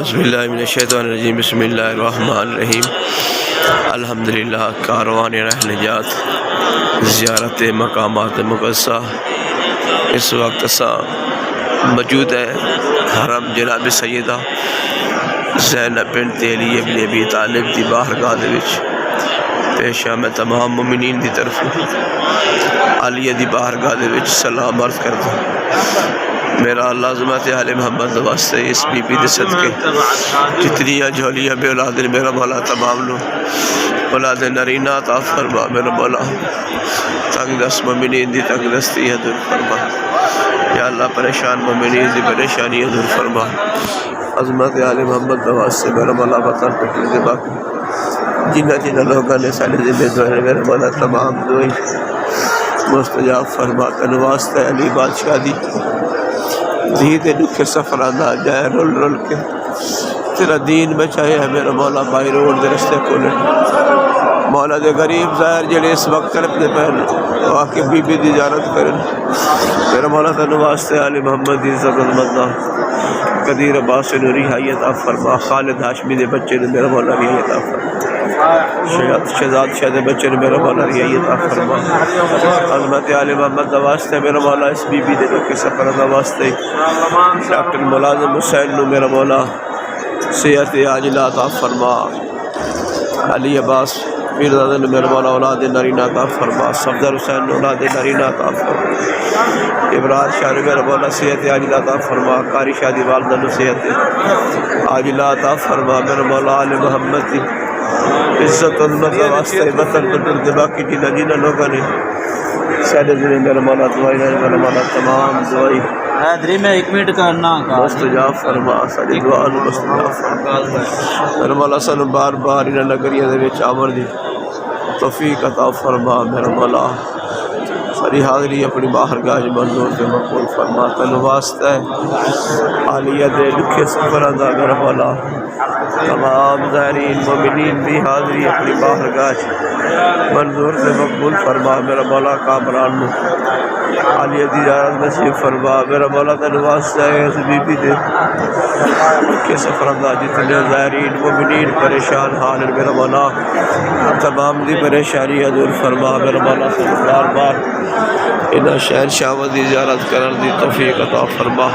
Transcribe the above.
اعوذ باللہ من الشیطان الرجیم بسم اللہ الرحمن الرحیم الحمدللہ کاروان راہ نجات زیارت مقامات مقدسہ اس وقت موجود ہے حرم جناب سیدہ زینب بنت علی ابن ابی طالب دی بارگاہ دے وچ پیشہ میں تمام مومنین دی طرف علی دی بارگاہ دے وچ سلام عرض کرتا میرا لازمات اہل محمد واسطے اس بی بی دے صدقے جتنی جھولیاں بے اولاد میرا مولا تمام لو اولاد نرینہ عطا فرما میرا مولا تنگ دست مومنین دی تنگ دستی دور فرما یا اللہ پریشان مومنین دی پریشانی دور فرما عظمت اہل محمد واسطے میرا مولا وطن پٹل دے باقی جنہ لوگوں نے سارے ذمہ داری میرا مولا تمام دعائیں مستجاب فرما تن واسطے علی بادشاہ دی دید دکھ سفر آندا جائے رول رول کے تیرا دین بچائے ہے میرا مولا بائی روڈ دے رستے کھولے مولا دے غریب ظاہر جڑے اس وقت تڑپنے پہن واقع بی بی دی زیارت کرن میرا مولا تن واسطے علی محمد دی عزت مندہ قدیر عباس نوری حیات عطا فرما خالد ہاشمی دے بچے نے میرا مولا رعایت عطا فرما شہزاد شاہ دے بچے نے میرا مولا رعایت عطا فرما عظمت علی محمد واسطے میرا مولا اس بی بی دے کے سفر دا واسطے ڈاکٹر ملازم حسین نو میرا مولا صحت عاجلہ عطا فرما علی عباس پیرزادہ نے میرا مولا اولاد نرینہ عطا فرما صفدر حسین نے اولاد نرینہ عطا فرما ابراہیم شاہ نے میرا مولا صحت عاجلہ عطا فرما قاری شاہ دی والدہ نے صحت عاجلہ عطا فرما میرا مولا علی محمد دی عزت عظمت واسطے وطن پٹل دے باقی جنہ لوگوں نے سارے دن میرا مولا دعائی میرا مولا تمام دعائی حیدری میں ایک منٹ کرنا مستجاب فرما ساری دعا نو مستجاب فرما میرا مولا سانو بار بار انہاں نگریاں دے وچ آون دی توفیق عطا فرما میرا مولا ساری حاضری اپنی بارگاہ منظور سے مقبول فرما تن واسطے عالیہ دے لکھے سفراں دا میرا مولا تمام زائرین مومنین دی حاضری اپنی بارگاہ منظور سے مقبول فرما میرا مولا کامران نو عالیہ دی زیارت نصیب فرما میرا مولا تن واسطے اس بی بی دے لکھے سفراں دا جتنے زائرین مومنین پریشان حال میرا مولا تمام دی پریشانی دور فرما میرا مولا بار بار انہاں شہنشاہ دی زیارت کرن دی توفیق عطا فرما